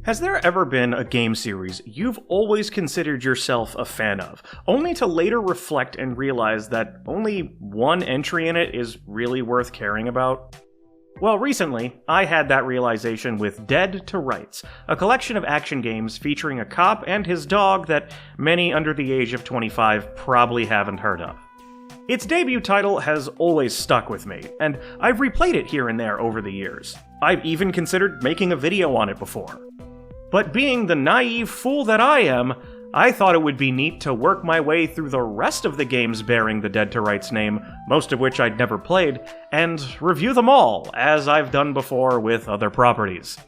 Has there ever been a game series you've always considered yourself a fan of, only to later reflect and realize that only one entry in it is really worth caring about? Well, recently, I had that realization with Dead to Rights, a collection of action games featuring a cop and his dog that many under the age of 25 probably haven't heard of. Its debut title has always stuck with me, and I've replayed it here and there over the years. I've even considered making a video on it before. But being the naive fool that I am, I thought it would be neat to work my way through the rest of the games bearing the Dead to Rights name, most of which I'd never played, and review them all, as I've done before with other properties.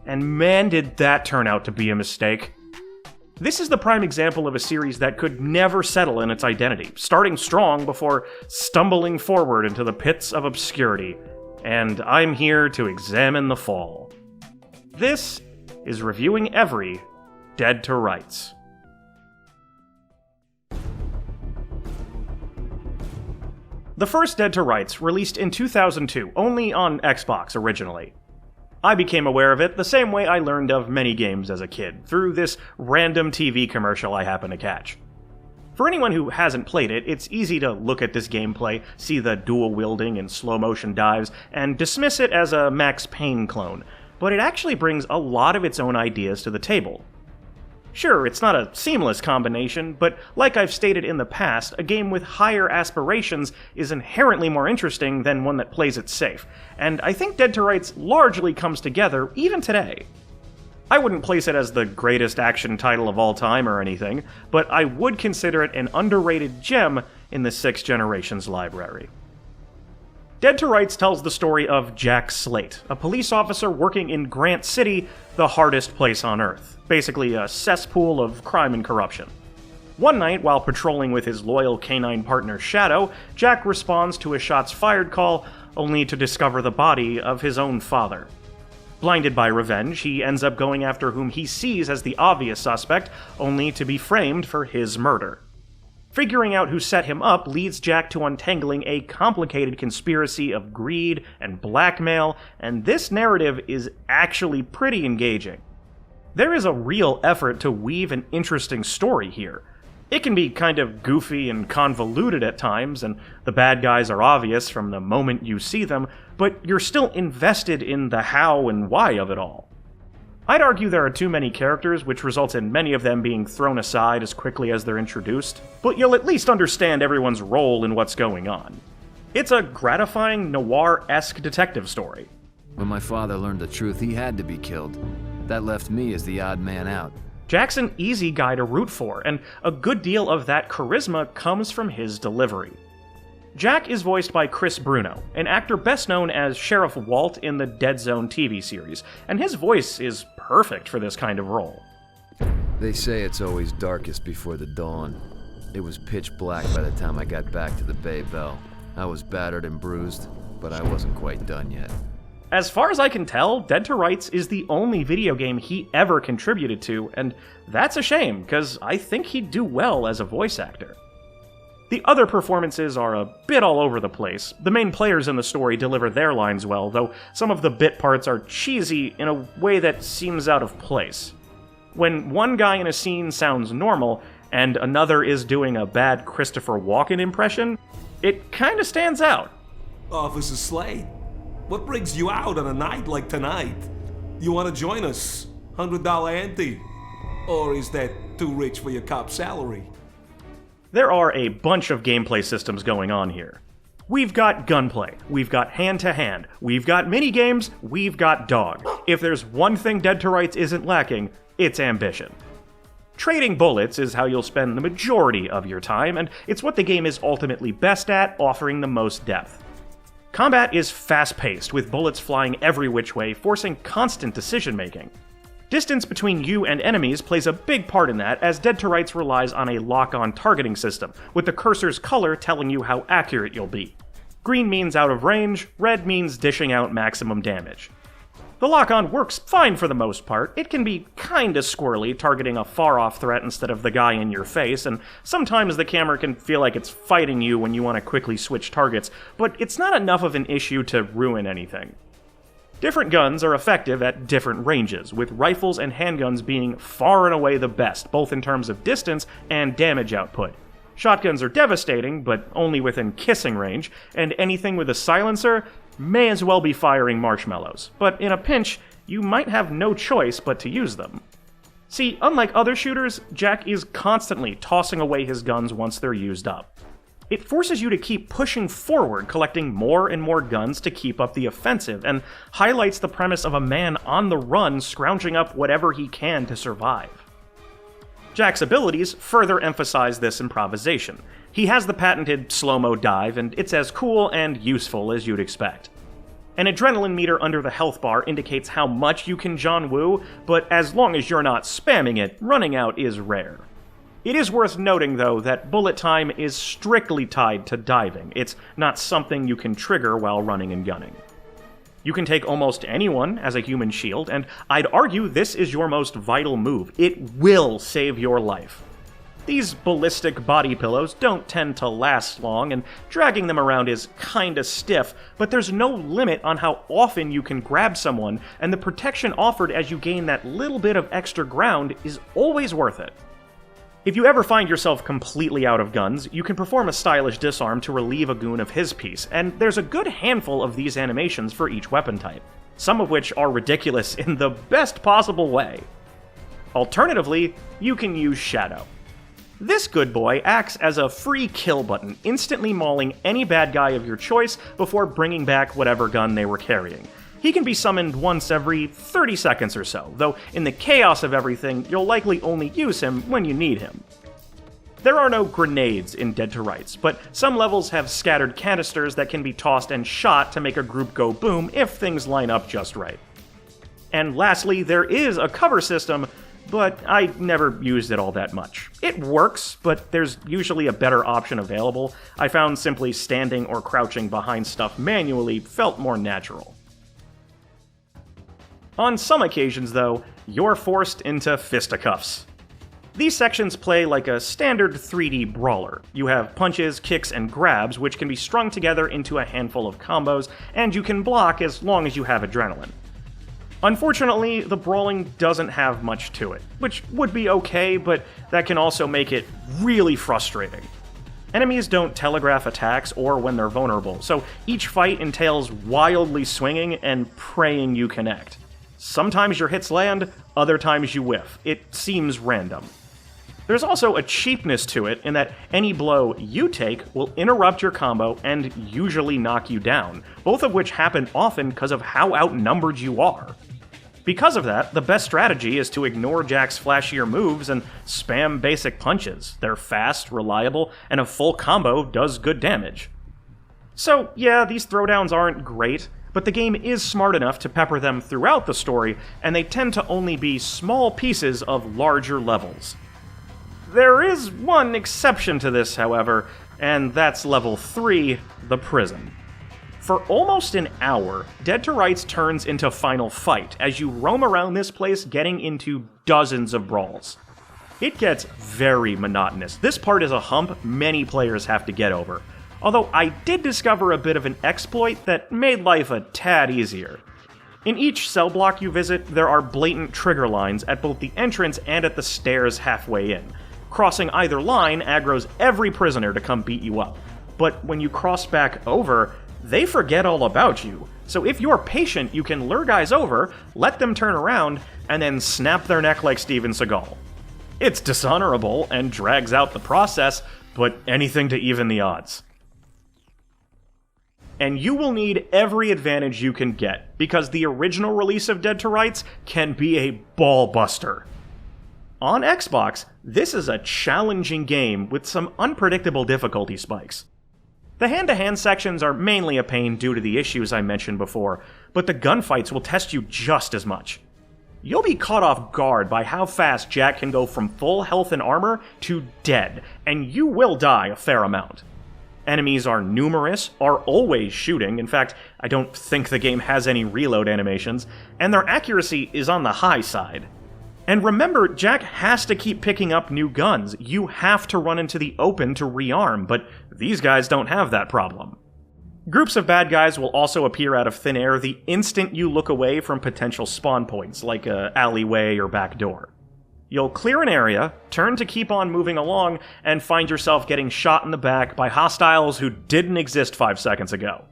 And man, did that turn out to be a mistake. This is the prime example of a series that could never settle in its identity, starting strong before stumbling forward into the pits of obscurity. And I'm here to examine the fall. This is reviewing every Dead to Rights. The first Dead to Rights released in 2002, only on Xbox originally. I became aware of it the same way I learned of many games as a kid, through this random TV commercial I happened to catch. For anyone who hasn't played it, it's easy to look at this gameplay, see the dual-wielding and slow-motion dives, and dismiss it as a Max Payne clone, but it actually brings a lot of its own ideas to the table. Sure, it's not a seamless combination, but like I've stated in the past, a game with higher aspirations is inherently more interesting than one that plays it safe, and I think Dead to Rights largely comes together even today. I wouldn't place it as the greatest action title of all time or anything, but I would consider it an underrated gem in the 6th Generations library. Dead to Rights tells the story of Jack Slate, a police officer working in Grant City, the hardest place on Earth. Basically a cesspool of crime and corruption. One night, while patrolling with his loyal canine partner Shadow, Jack responds to a shots fired call, only to discover the body of his own father. Blinded by revenge, he ends up going after whom he sees as the obvious suspect, only to be framed for his murder. Figuring out who set him up leads Jack to untangling a complicated conspiracy of greed and blackmail, and this narrative is actually pretty engaging. There is a real effort to weave an interesting story here. It can be kind of goofy and convoluted at times, and the bad guys are obvious from the moment you see them, but you're still invested in the how and why of it all. I'd argue there are too many characters, which results in many of them being thrown aside as quickly as they're introduced, but you'll at least understand everyone's role in what's going on. It's a gratifying noir-esque detective story. When my father learned the truth, he had to be killed. That left me as the odd man out. Jack's an easy guy to root for, and a good deal of that charisma comes from his delivery. Jack is voiced by Chris Bruno, an actor best known as Sheriff Walt in the Dead Zone TV series, and his voice is perfect for this kind of role. They say it's always darkest before the dawn. It was pitch black by the time I got back to the Bay Bell. I was battered and bruised, but I wasn't quite done yet. As far as I can tell, Dead to Rights is the only video game he ever contributed to, and that's a shame, because I think he'd do well as a voice actor. The other performances are a bit all over the place. The main players in the story deliver their lines well, though some of the bit parts are cheesy in a way that seems out of place. When one guy in a scene sounds normal, and another is doing a bad Christopher Walken impression, it kinda stands out. Officer Slade, what brings you out on a night like tonight? You wanna join us? $100 ante? Or is that too rich for your cop salary? There are a bunch of gameplay systems going on here. We've got gunplay, we've got hand-to-hand, we've got minigames, we've got dog. If there's one thing Dead to Rights isn't lacking, it's ambition. Trading bullets is how you'll spend the majority of your time, and it's what the game is ultimately best at, offering the most depth. Combat is fast-paced, with bullets flying every which way, forcing constant decision-making. Distance between you and enemies plays a big part in that, as Dead to Rights relies on a lock-on targeting system, with the cursor's color telling you how accurate you'll be. Green means out of range, red means dishing out maximum damage. The lock-on works fine for the most part. It can be kinda squirrely, targeting a far-off threat instead of the guy in your face, and sometimes the camera can feel like it's fighting you when you want to quickly switch targets, but it's not enough of an issue to ruin anything. Different guns are effective at different ranges, with rifles and handguns being far and away the best, both in terms of distance and damage output. Shotguns are devastating, but only within kissing range, and anything with a silencer may as well be firing marshmallows. But in a pinch, you might have no choice but to use them. See, unlike other shooters, Jack is constantly tossing away his guns once they're used up. It forces you to keep pushing forward, collecting more and more guns to keep up the offensive, and highlights the premise of a man on the run scrounging up whatever he can to survive. Jack's abilities further emphasize this improvisation. He has the patented slow-mo dive, and it's as cool and useful as you'd expect. An adrenaline meter under the health bar indicates how much you can John Woo, but as long as you're not spamming it, running out is rare. It is worth noting, though, that bullet time is strictly tied to diving. It's not something you can trigger while running and gunning. You can take almost anyone as a human shield, and I'd argue this is your most vital move. It will save your life. These ballistic body pillows don't tend to last long, and dragging them around is kinda stiff, but there's no limit on how often you can grab someone, and the protection offered as you gain that little bit of extra ground is always worth it. If you ever find yourself completely out of guns, you can perform a stylish disarm to relieve a goon of his piece, and there's a good handful of these animations for each weapon type, some of which are ridiculous in the best possible way. Alternatively, you can use Shadow. This good boy acts as a free kill button, instantly mauling any bad guy of your choice before bringing back whatever gun they were carrying. He can be summoned once every 30 seconds or so, though in the chaos of everything, you'll likely only use him when you need him. There are no grenades in Dead to Rights, but some levels have scattered canisters that can be tossed and shot to make a group go boom if things line up just right. And lastly, there is a cover system, but I never used it all that much. It works, but there's usually a better option available. I found simply standing or crouching behind stuff manually felt more natural. On some occasions, though, you're forced into fisticuffs. These sections play like a standard 3D brawler. You have punches, kicks, and grabs, which can be strung together into a handful of combos, and you can block as long as you have adrenaline. Unfortunately, the brawling doesn't have much to it, which would be okay, but that can also make it really frustrating. Enemies don't telegraph attacks or when they're vulnerable, so each fight entails wildly swinging and praying you connect. Sometimes your hits land, other times you whiff. It seems random. There's also a cheapness to it in that any blow you take will interrupt your combo and usually knock you down, both of which happen often because of how outnumbered you are. Because of that, the best strategy is to ignore Jack's flashier moves and spam basic punches. They're fast, reliable, and a full combo does good damage. So yeah, these throwdowns aren't great, but the game is smart enough to pepper them throughout the story, and they tend to only be small pieces of larger levels. There is one exception to this, however, and that's level 3, the prison. For almost an hour, Dead to Rights turns into Final Fight as you roam around this place getting into dozens of brawls. It gets very monotonous. This part is a hump many players have to get over, although I did discover a bit of an exploit that made life a tad easier. In each cell block you visit, there are blatant trigger lines at both the entrance and at the stairs halfway in. Crossing either line aggroes every prisoner to come beat you up, but when you cross back over, they forget all about you. So if you're patient, you can lure guys over, let them turn around, and then snap their neck like Steven Seagal. It's dishonorable and drags out the process, but anything to even the odds. And you will need every advantage you can get, because the original release of Dead to Rights can be a ball buster. On Xbox, this is a challenging game with some unpredictable difficulty spikes. The hand-to-hand sections are mainly a pain due to the issues I mentioned before, but the gunfights will test you just as much. You'll be caught off guard by how fast Jack can go from full health and armor to dead, and you will die a fair amount. Enemies are numerous, are always shooting, in fact, I don't think the game has any reload animations, and their accuracy is on the high side. And remember, Jack has to keep picking up new guns. You have to run into the open to rearm, but these guys don't have that problem. Groups of bad guys will also appear out of thin air the instant you look away from potential spawn points, like a alleyway or back door. You'll clear an area, turn to keep on moving along, and find yourself getting shot in the back by hostiles who didn't exist 5 seconds ago.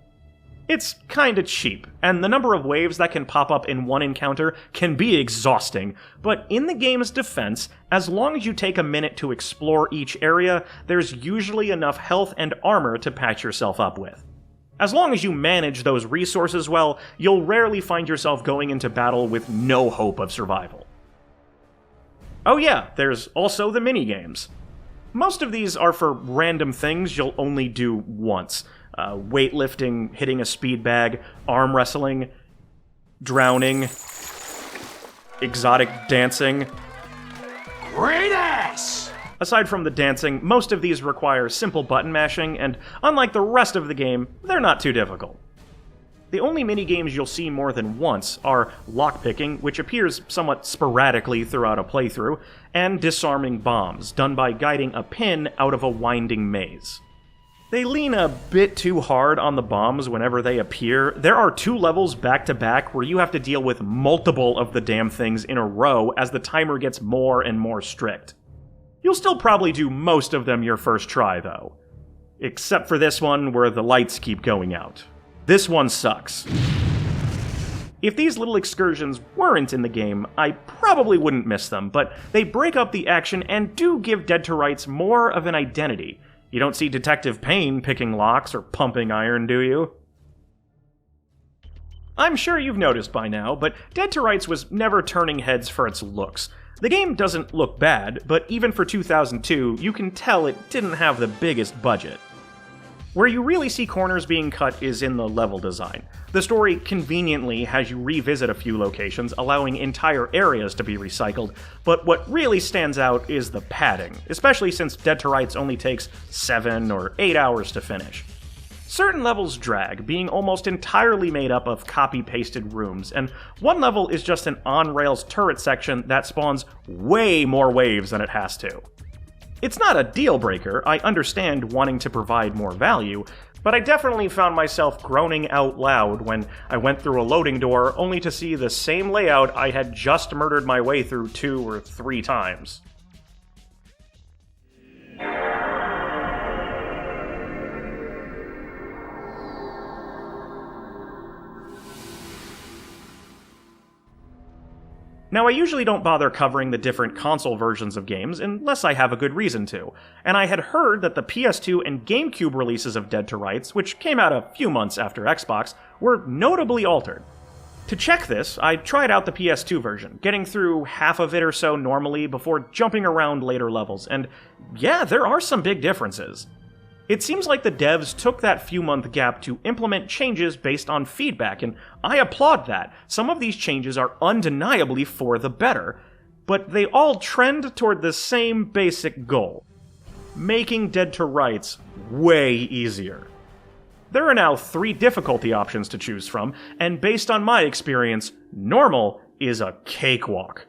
It's kinda cheap, and the number of waves that can pop up in one encounter can be exhausting, but in the game's defense, as long as you take a minute to explore each area, there's usually enough health and armor to patch yourself up with. As long as you manage those resources well, you'll rarely find yourself going into battle with no hope of survival. Oh yeah, there's also the minigames. Most of these are for random things you'll only do once. Weightlifting, hitting a speed bag, arm wrestling, drowning, exotic dancing. Great ass! Aside from the dancing, most of these require simple button mashing, and unlike the rest of the game, they're not too difficult. The only minigames you'll see more than once are lockpicking, which appears somewhat sporadically throughout a playthrough, and disarming bombs, done by guiding a pin out of a winding maze. They lean a bit too hard on the bombs whenever they appear. There are 2 levels back-to-back where you have to deal with multiple of the damn things in a row as the timer gets more and more strict. You'll still probably do most of them your first try, though. Except for this one where the lights keep going out. This one sucks. If these little excursions weren't in the game, I probably wouldn't miss them, but they break up the action and do give Dead to Rights more of an identity. You don't see Detective Payne picking locks or pumping iron, do you? I'm sure you've noticed by now, but Dead to Rights was never turning heads for its looks. The game doesn't look bad, but even for 2002, you can tell it didn't have the biggest budget. Where you really see corners being cut is in the level design. The story conveniently has you revisit a few locations, allowing entire areas to be recycled, but what really stands out is the padding, especially since Dead to Rights only takes 7 or 8 hours to finish. Certain levels drag, being almost entirely made up of copy-pasted rooms, and one level is just an on-rails turret section that spawns way more waves than it has to. It's not a deal-breaker, I understand wanting to provide more value, but I definitely found myself groaning out loud when I went through a loading door only to see the same layout I had just murdered my way through 2 or 3 times. Now, I usually don't bother covering the different console versions of games unless I have a good reason to, and I had heard that the PS2 and GameCube releases of Dead to Rights, which came out a few months after Xbox, were notably altered. To check this, I tried out the PS2 version, getting through half of it or so normally before jumping around later levels, and yeah, there are some big differences. It seems like the devs took that few-month gap to implement changes based on feedback, and I applaud that. Some of these changes are undeniably for the better, but they all trend toward the same basic goal: making Dead to Rights way easier. There are now 3 difficulty options to choose from, and based on my experience, normal is a cakewalk.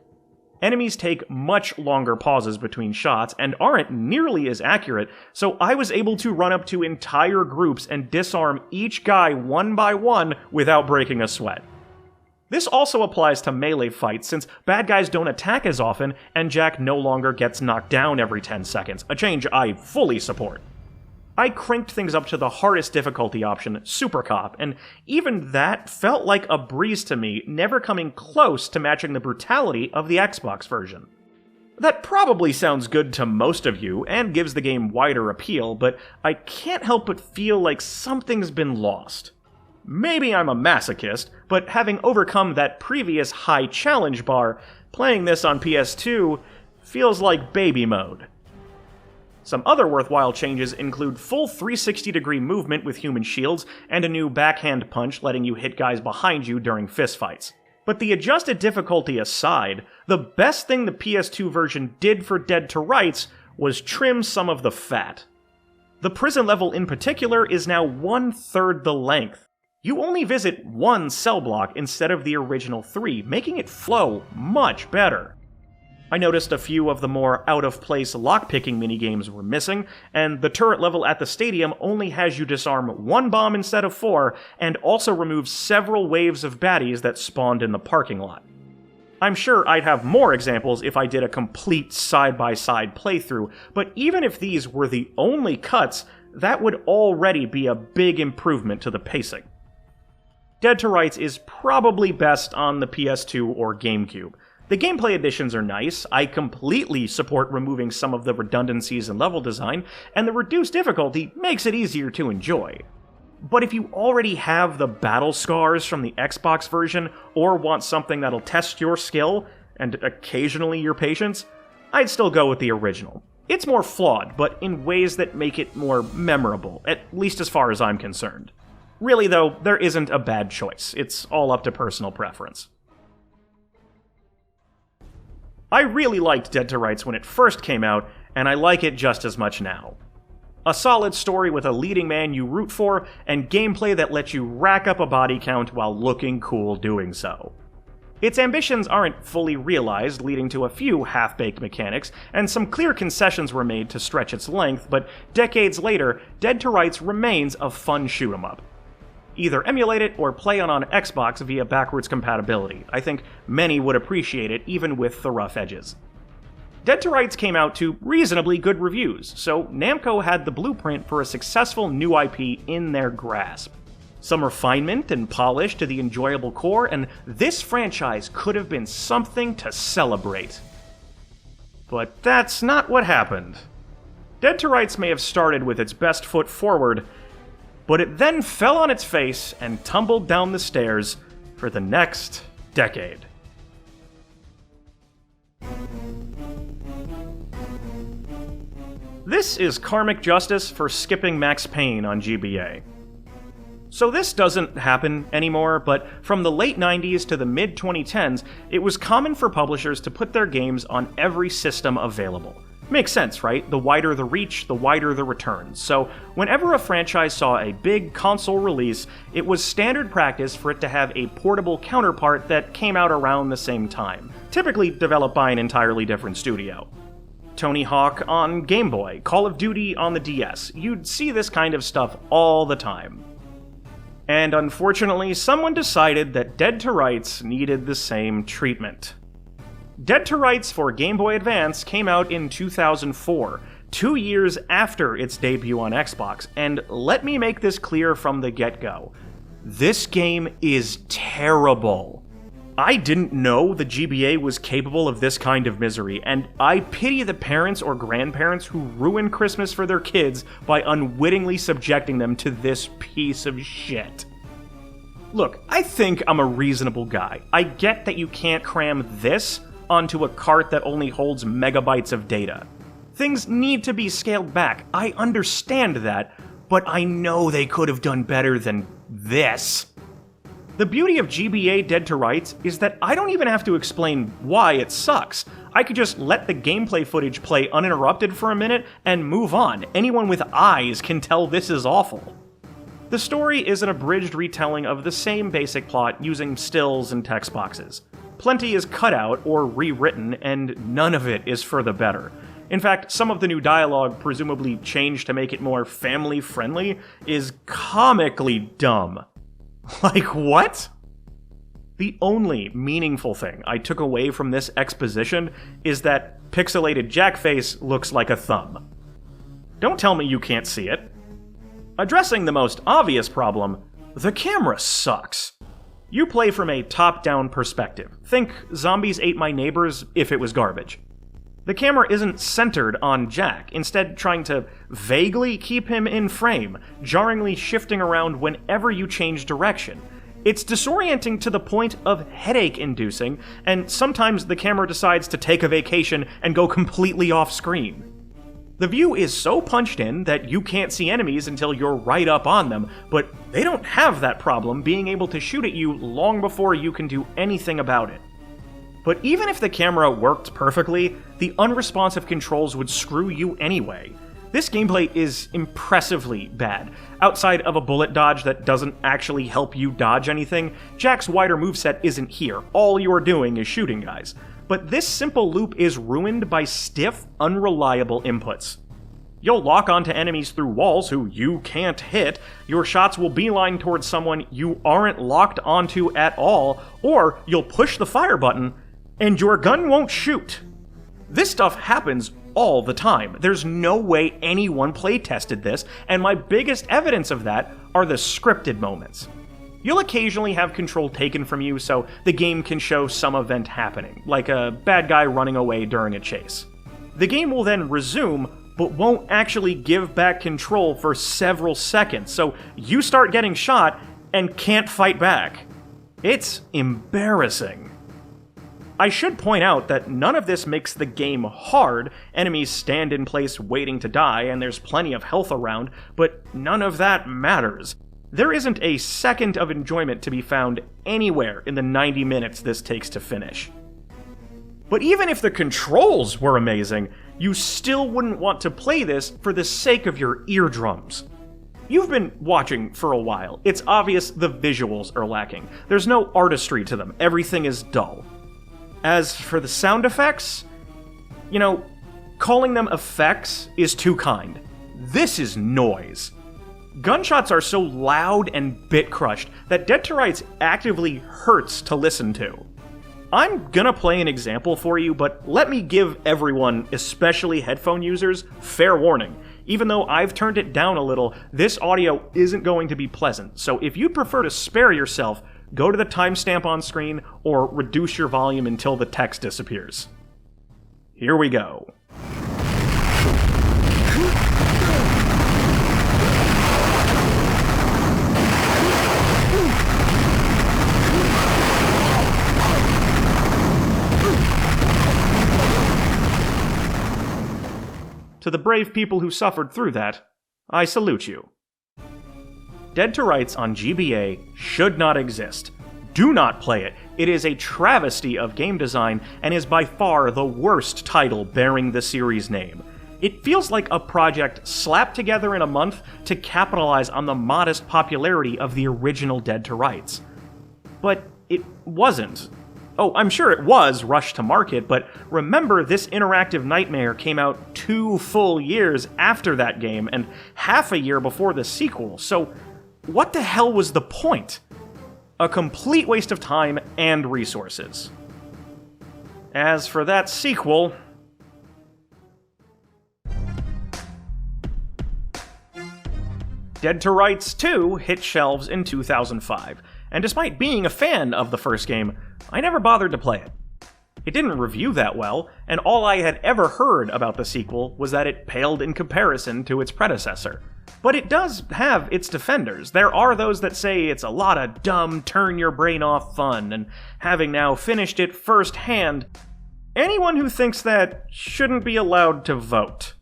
Enemies take much longer pauses between shots and aren't nearly as accurate, so I was able to run up to entire groups and disarm each guy one by one without breaking a sweat. This also applies to melee fights, since bad guys don't attack as often and Jack no longer gets knocked down every 10 seconds, a change I fully support. I cranked things up to the hardest difficulty option, Super Cop, and even that felt like a breeze to me, never coming close to matching the brutality of the Xbox version. That probably sounds good to most of you, and gives the game wider appeal, but I can't help but feel like something's been lost. Maybe I'm a masochist, but having overcome that previous high challenge bar, playing this on PS2 feels like baby mode. Some other worthwhile changes include full 360-degree movement with human shields, and a new backhand punch letting you hit guys behind you during fistfights. But the adjusted difficulty aside, the best thing the PS2 version did for Dead to Rights was trim some of the fat. The prison level in particular is now 1/3 the length. You only visit 1 cell block instead of the original 3, making it flow much better. I noticed a few of the more out-of-place lockpicking minigames were missing, and the turret level at the stadium only has you disarm one bomb instead of 4, and also removes several waves of baddies that spawned in the parking lot. I'm sure I'd have more examples if I did a complete side-by-side playthrough, but even if these were the only cuts, that would already be a big improvement to the pacing. Dead to Rights is probably best on the PS2 or GameCube. The gameplay additions are nice, I completely support removing some of the redundancies in level design, and the reduced difficulty makes it easier to enjoy. But if you already have the battle scars from the Xbox version, or want something that'll test your skill, and occasionally your patience, I'd still go with the original. It's more flawed, but in ways that make it more memorable, at least as far as I'm concerned. Really though, there isn't a bad choice, it's all up to personal preference. I really liked Dead to Rights when it first came out, and I like it just as much now. A solid story with a leading man you root for, and gameplay that lets you rack up a body count while looking cool doing so. Its ambitions aren't fully realized, leading to a few half-baked mechanics, and some clear concessions were made to stretch its length, but decades later, Dead to Rights remains a fun shoot-'em-up. Either emulate it or play it on Xbox via backwards compatibility. I think many would appreciate it, even with the rough edges. Dead to Rights came out to reasonably good reviews, so Namco had the blueprint for a successful new IP in their grasp. Some refinement and polish to the enjoyable core, and this franchise could have been something to celebrate. But that's not what happened. Dead to Rights may have started with its best foot forward, but it then fell on its face and tumbled down the stairs for the next decade. This is karmic justice for skipping Max Payne on GBA. So this doesn't happen anymore, but from the late 90s to the mid-2010s, it was common for publishers to put their games on every system available. Makes sense, right? The wider the reach, the wider the returns. So whenever a franchise saw a big console release, it was standard practice for it to have a portable counterpart that came out around the same time, typically developed by an entirely different studio. Tony Hawk on Game Boy, Call of Duty on the DS. You'd see this kind of stuff all the time. And unfortunately, someone decided that Dead to Rights needed the same treatment. Dead to Rights for Game Boy Advance came out in 2004, 2 years after its debut on Xbox, and let me make this clear from the get-go. This game is terrible. I didn't know the GBA was capable of this kind of misery, and I pity the parents or grandparents who ruin Christmas for their kids by unwittingly subjecting them to this piece of shit. Look, I think I'm a reasonable guy. I get that you can't cram this onto a cart that only holds megabytes of data. Things need to be scaled back. I understand that, but I know they could have done better than this. The beauty of GBA Dead to Rights is that I don't even have to explain why it sucks. I could just let the gameplay footage play uninterrupted for a minute and move on. Anyone with eyes can tell this is awful. The story is an abridged retelling of the same basic plot using stills and text boxes. Plenty is cut out or rewritten, and none of it is for the better. In fact, some of the new dialogue, presumably changed to make it more family-friendly, is comically dumb. Like, what? The only meaningful thing I took away from this exposition is that pixelated Jackface looks like a thumb. Don't tell me you can't see it. Addressing the most obvious problem, the camera sucks. You play from a top-down perspective. Think Zombies Ate My Neighbors if it was garbage. The camera isn't centered on Jack, instead trying to vaguely keep him in frame, jarringly shifting around whenever you change direction. It's disorienting to the point of headache-inducing, and sometimes the camera decides to take a vacation and go completely off-screen. The view is so punched in that you can't see enemies until you're right up on them, but they don't have that problem being able to shoot at you long before you can do anything about it. But even if the camera worked perfectly, the unresponsive controls would screw you anyway. This gameplay is impressively bad. Outside of a bullet dodge that doesn't actually help you dodge anything, Jack's wider moveset isn't here. All you're doing is shooting guys. but this simple loop is ruined by stiff, unreliable inputs. You'll lock onto enemies through walls who you can't hit, your shots will beeline towards someone you aren't locked onto at all, or you'll push the fire button, and your gun won't shoot. This stuff happens all the time. There's no way anyone playtested this, and my biggest evidence of that are the scripted moments. You'll occasionally have control taken from you so the game can show some event happening, like a bad guy running away during a chase. The game will then resume, but won't actually give back control for several seconds, so you start getting shot and can't fight back. It's embarrassing. I should point out that none of this makes the game hard. Enemies stand in place waiting to die, and there's plenty of health around, but none of that matters. There isn't a second of enjoyment to be found anywhere in the 90 minutes this takes to finish. But even if the controls were amazing, you still wouldn't want to play this for the sake of your eardrums. You've been watching for a while. It's obvious the visuals are lacking. There's no artistry to them. Everything is dull. As for the sound effects, calling them effects is too kind. This is noise. Gunshots are so loud and bit-crushed that Dead to Rights actively hurts to listen to. I'm gonna play an example for you, but let me give everyone, especially headphone users, fair warning. Even though I've turned it down a little, this audio isn't going to be pleasant, so if you'd prefer to spare yourself, go to the timestamp on screen or reduce your volume until the text disappears. Here we go. To the brave people who suffered through that, I salute you. Dead to Rights on GBA should not exist. Do not play it. It is a travesty of game design and is by far the worst title bearing the series name. It feels like a project slapped together in a month to capitalize on the modest popularity of the original Dead to Rights. But it wasn't. Oh, I'm sure it was rushed to market, but remember this interactive nightmare came out 2 full years after that game and half a year before the sequel, so what the hell was the point? A complete waste of time and resources. As for that sequel, Dead to Rights 2 hit shelves in 2005, and despite being a fan of the first game, I never bothered to play it. It didn't review that well, and all I had ever heard about the sequel was that it paled in comparison to its predecessor. But it does have its defenders. There are those that say it's a lot of dumb, turn-your-brain-off fun, and having now finished it firsthand, anyone who thinks that shouldn't be allowed to vote.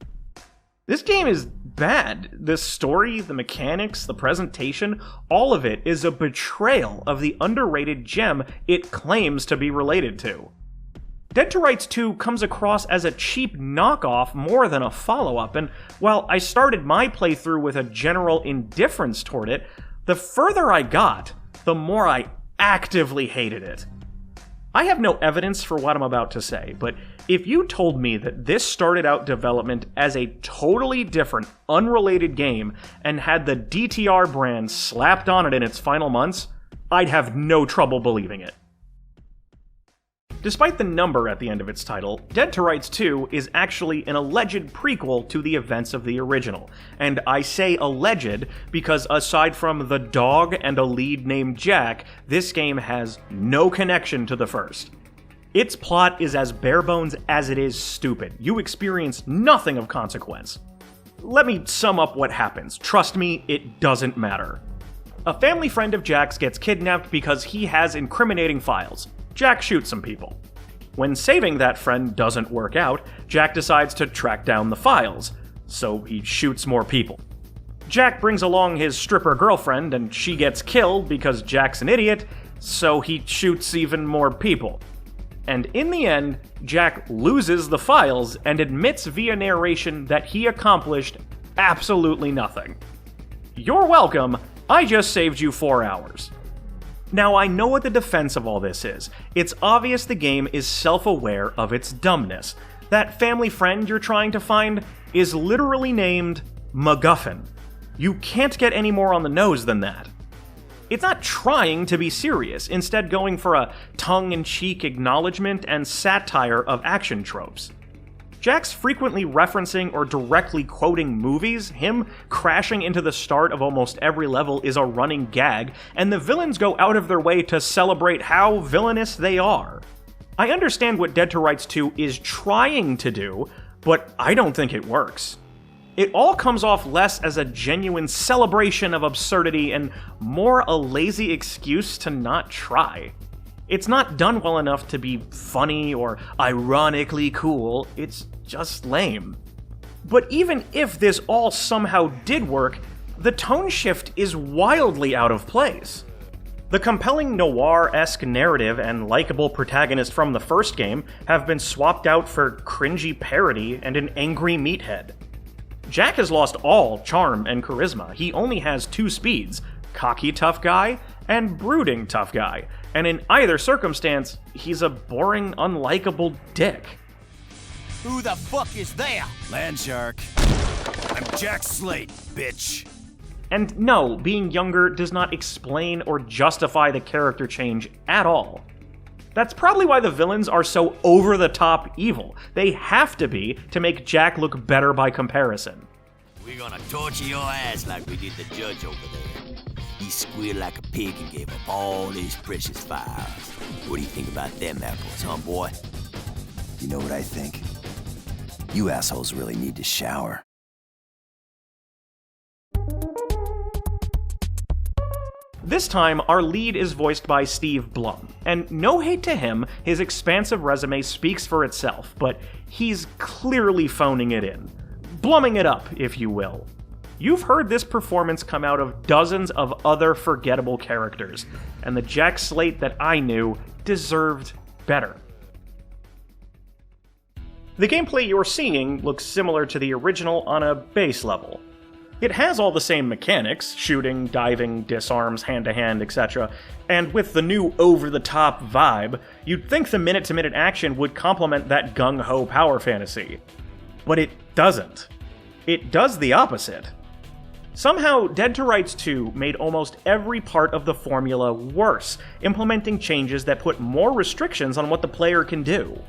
This game is bad. The story, the mechanics, the presentation, all of it is a betrayal of the underrated gem it claims to be related to. Dead to Rights 2 comes across as a cheap knockoff more than a follow-up, and while I started my playthrough with a general indifference toward it, the further I got, the more I actively hated it. I have no evidence for what I'm about to say, but if you told me that this started out development as a totally different, unrelated game and had the DTR brand slapped on it in its final months, I'd have no trouble believing it. Despite the number at the end of its title, Dead to Rights 2 is actually an alleged prequel to the events of the original, and I say alleged because aside from the dog and a lead named Jack, this game has no connection to the first. Its plot is as barebones as it is stupid. You experience nothing of consequence. Let me sum up what happens. Trust me, it doesn't matter. A family friend of Jack's gets kidnapped because he has incriminating files. Jack shoots some people. When saving that friend doesn't work out, Jack decides to track down the files, so he shoots more people. Jack brings along his stripper girlfriend, and she gets killed because Jack's an idiot, so he shoots even more people. And in the end, Jack loses the files and admits via narration that he accomplished absolutely nothing. You're welcome, I just saved you 4 hours. Now, I know what the defense of all this is. It's obvious the game is self-aware of its dumbness. That family friend you're trying to find is literally named MacGuffin. You can't get any more on the nose than that. It's not trying to be serious, instead going for a tongue-in-cheek acknowledgement and satire of action tropes. Jack's frequently referencing or directly quoting movies, him crashing into the start of almost every level is a running gag, and the villains go out of their way to celebrate how villainous they are. I understand what Dead to Rights 2 is trying to do, but I don't think it works. It all comes off less as a genuine celebration of absurdity and more a lazy excuse to not try. It's not done well enough to be funny or ironically cool, it's just lame. But even if this all somehow did work, the tone shift is wildly out of place. The compelling noir-esque narrative and likable protagonist from the first game have been swapped out for cringy parody and an angry meathead. Jack has lost all charm and charisma. He only has two speeds, cocky tough guy and brooding tough guy, and in either circumstance, he's a boring, unlikable dick. Who the fuck is there? Land Shark. I'm Jack Slate, bitch. And no, being younger does not explain or justify the character change at all. That's probably why the villains are so over-the-top evil. They have to be to make Jack look better by comparison. We're gonna torture your ass like we did the judge over there. He squealed like a pig and gave up all his precious files. What do you think about them apples, huh, boy? You know what I think? You assholes really need to shower. This time, our lead is voiced by Steve Blum, and no hate to him, his expansive resume speaks for itself, but he's clearly phoning it in. Blumming it up, if you will. You've heard this performance come out of dozens of other forgettable characters, and the Jack Slate that I knew deserved better. The gameplay you're seeing looks similar to the original on a base level. It has all the same mechanics, shooting, diving, disarms, hand-to-hand, etc., and with the new over-the-top vibe, you'd think the minute-to-minute action would complement that gung-ho power fantasy. But it doesn't. It does the opposite. Somehow, Dead to Rights 2 made almost every part of the formula worse, implementing changes that put more restrictions on what the player can do.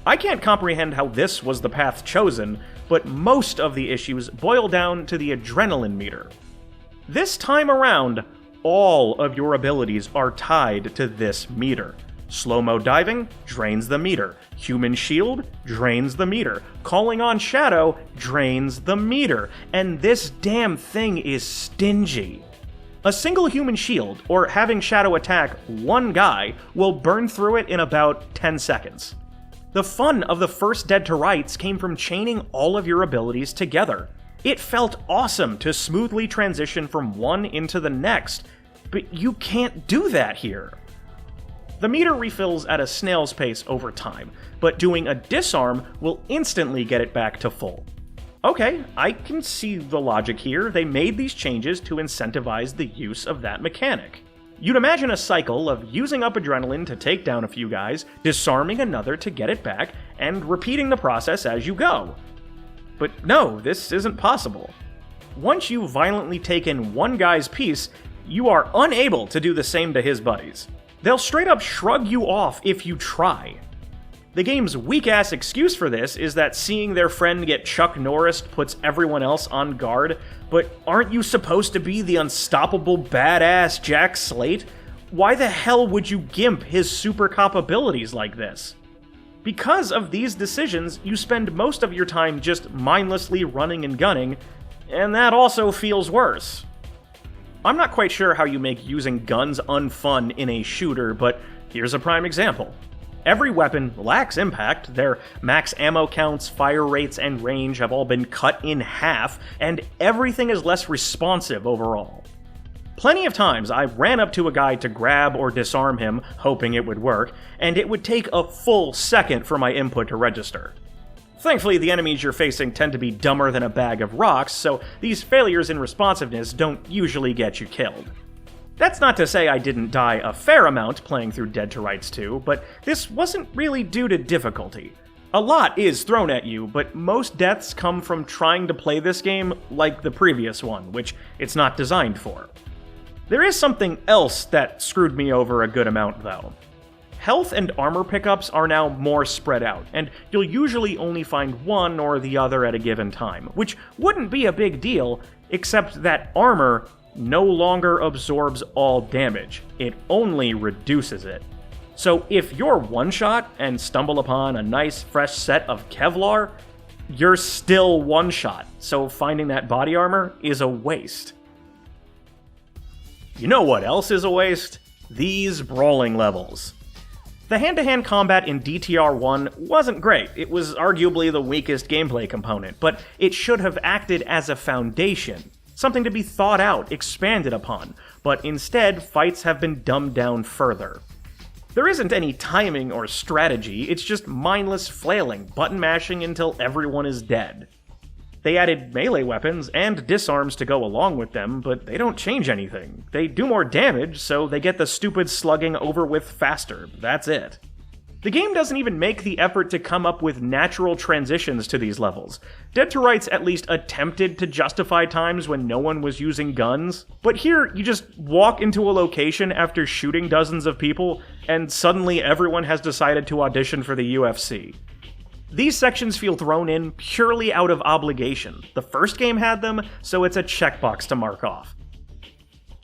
I can't comprehend how this was the path chosen, but most of the issues boil down to the adrenaline meter. This time around, all of your abilities are tied to this meter. Slow-mo diving drains the meter. Human shield drains the meter. Calling on shadow drains the meter. And this damn thing is stingy. A single human shield, or having shadow attack one guy, will burn through it in about 10 seconds. The fun of the first Dead to Rights came from chaining all of your abilities together. It felt awesome to smoothly transition from one into the next, but you can't do that here. The meter refills at a snail's pace over time, but doing a disarm will instantly get it back to full. Okay, I can see the logic here. They made these changes to incentivize the use of that mechanic. You'd imagine a cycle of using up adrenaline to take down a few guys, disarming another to get it back, and repeating the process as you go. But no, this isn't possible. Once you've violently taken one guy's piece, you are unable to do the same to his buddies. They'll straight up shrug you off if you try. The game's weak-ass excuse for this is that seeing their friend get Chuck Norris puts everyone else on guard, but aren't you supposed to be the unstoppable badass Jack Slate? Why the hell would you gimp his super cop abilities like this? Because of these decisions, you spend most of your time just mindlessly running and gunning, and that also feels worse. I'm not quite sure how you make using guns unfun in a shooter, but here's a prime example. Every weapon lacks impact, their max ammo counts, fire rates, and range have all been cut in half, and everything is less responsive overall. Plenty of times I ran up to a guy to grab or disarm him, hoping it would work, and it would take a full second for my input to register. Thankfully, the enemies you're facing tend to be dumber than a bag of rocks, so these failures in responsiveness don't usually get you killed. That's not to say I didn't die a fair amount playing through Dead to Rights 2, but this wasn't really due to difficulty. A lot is thrown at you, but most deaths come from trying to play this game like the previous one, which it's not designed for. There is something else that screwed me over a good amount, though. Health and armor pickups are now more spread out, and you'll usually only find one or the other at a given time, which wouldn't be a big deal, except that armor no longer absorbs all damage, it only reduces it. So if you're one-shot and stumble upon a nice fresh set of Kevlar, you're still one-shot, so finding that body armor is a waste. You know what else is a waste? These brawling levels. The hand-to-hand combat in DTR1 wasn't great. It was arguably the weakest gameplay component, but it should have acted as a foundation. Something to be thought out, expanded upon, but instead, fights have been dumbed down further. There isn't any timing or strategy, it's just mindless flailing, button mashing until everyone is dead. They added melee weapons and disarms to go along with them, but they don't change anything. They do more damage, so they get the stupid slugging over with faster, that's it. The game doesn't even make the effort to come up with natural transitions to these levels. Dead to Rights at least attempted to justify times when no one was using guns, but here you just walk into a location after shooting dozens of people, and suddenly everyone has decided to audition for the UFC. These sections feel thrown in purely out of obligation. The first game had them, so it's a checkbox to mark off.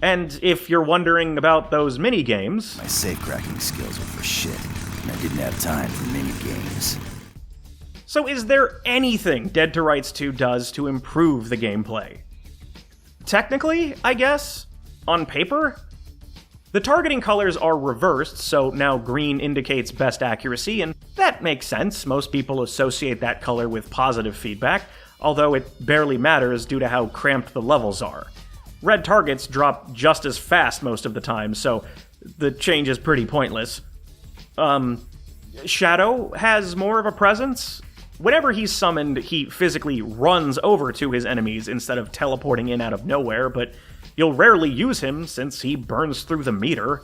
And if you're wondering about those mini-games... My safe-cracking skills were for shit. I didn't have time for mini-games. So is there anything Dead to Rights 2 does to improve the gameplay? Technically, I guess? On paper? The targeting colors are reversed, so now green indicates best accuracy, and that makes sense. Most people associate that color with positive feedback, although it barely matters due to how cramped the levels are. Red targets drop just as fast most of the time, so the change is pretty pointless. Shadow has more of a presence. Whenever he's summoned, he physically runs over to his enemies instead of teleporting in out of nowhere, but you'll rarely use him since he burns through the meter.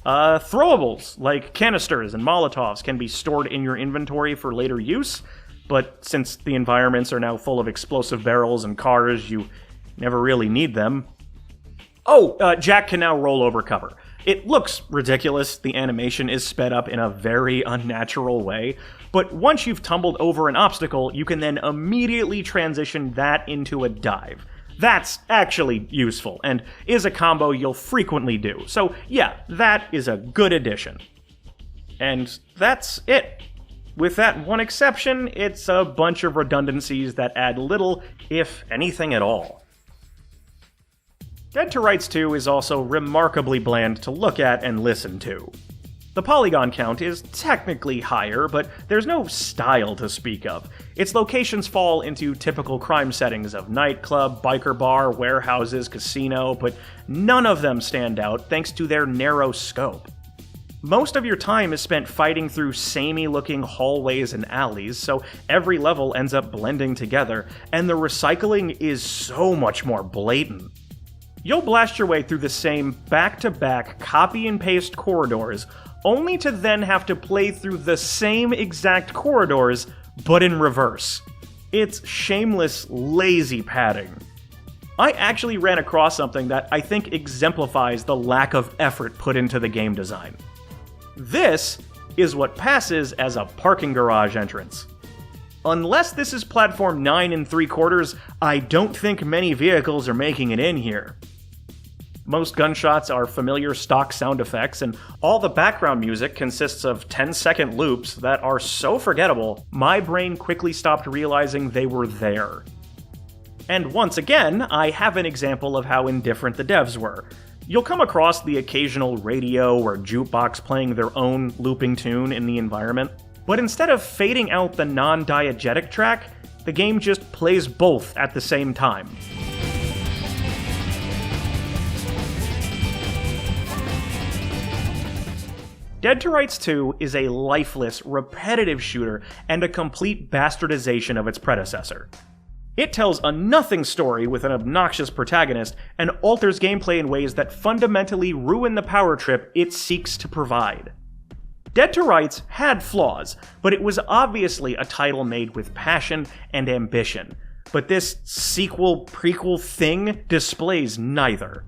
Throwables, like canisters and Molotovs, can be stored in your inventory for later use, but since the environments are now full of explosive barrels and cars, you never really need them. Jack can now roll over cover. It looks ridiculous, the animation is sped up in a very unnatural way, but once you've tumbled over an obstacle, you can then immediately transition that into a dive. That's actually useful, and is a combo you'll frequently do, so yeah, that is a good addition. And that's it. With that one exception, it's a bunch of redundancies that add little, if anything at all. Dead to Rights 2 is also remarkably bland to look at and listen to. The polygon count is technically higher, but there's no style to speak of. Its locations fall into typical crime settings of nightclub, biker bar, warehouses, casino, but none of them stand out thanks to their narrow scope. Most of your time is spent fighting through samey-looking hallways and alleys, so every level ends up blending together, and the recycling is so much more blatant. You'll blast your way through the same back-to-back copy-and-paste corridors, only to then have to play through the same exact corridors, but in reverse. It's shameless, lazy padding. I actually ran across something that I think exemplifies the lack of effort put into the game design. This is what passes as a parking garage entrance. Unless this is platform 9 3/4, I don't think many vehicles are making it in here. Most gunshots are familiar stock sound effects, and all the background music consists of 10-second loops that are so forgettable, my brain quickly stopped realizing they were there. And once again, I have an example of how indifferent the devs were. You'll come across the occasional radio or jukebox playing their own looping tune in the environment, but instead of fading out the non-diegetic track, the game just plays both at the same time. Dead to Rights 2 is a lifeless, repetitive shooter and a complete bastardization of its predecessor. It tells a nothing story with an obnoxious protagonist and alters gameplay in ways that fundamentally ruin the power trip it seeks to provide. Dead to Rights had flaws, but it was obviously a title made with passion and ambition. But this sequel-prequel thing displays neither.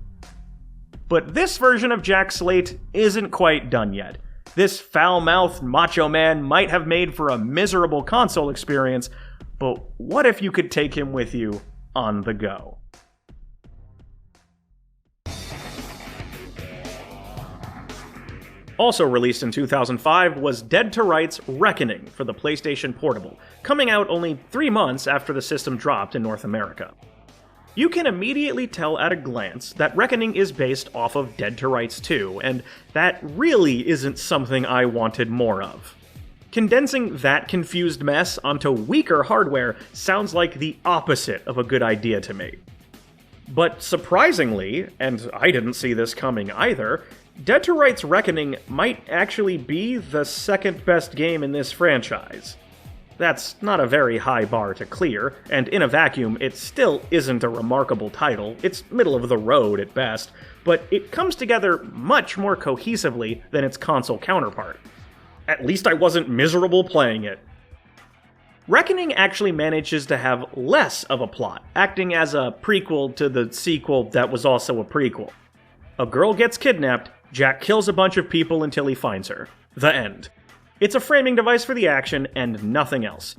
But this version of Jack Slate isn't quite done yet. This foul-mouthed macho man might have made for a miserable console experience, but what if you could take him with you on the go? Also released in 2005 was Dead to Rights Reckoning for the PlayStation Portable, coming out only 3 months after the system dropped in North America. You can immediately tell at a glance that Reckoning is based off of Dead to Rights 2, and that really isn't something I wanted more of. Condensing that confused mess onto weaker hardware sounds like the opposite of a good idea to me. But surprisingly, and I didn't see this coming either, Dead to Rights Reckoning might actually be the second best game in this franchise. That's not a very high bar to clear, and in a vacuum, it still isn't a remarkable title. It's middle of the road at best, but it comes together much more cohesively than its console counterpart. At least I wasn't miserable playing it. Reckoning actually manages to have less of a plot, acting as a prequel to the sequel that was also a prequel. A girl gets kidnapped, Jack kills a bunch of people until he finds her. The end. It's a framing device for the action and nothing else.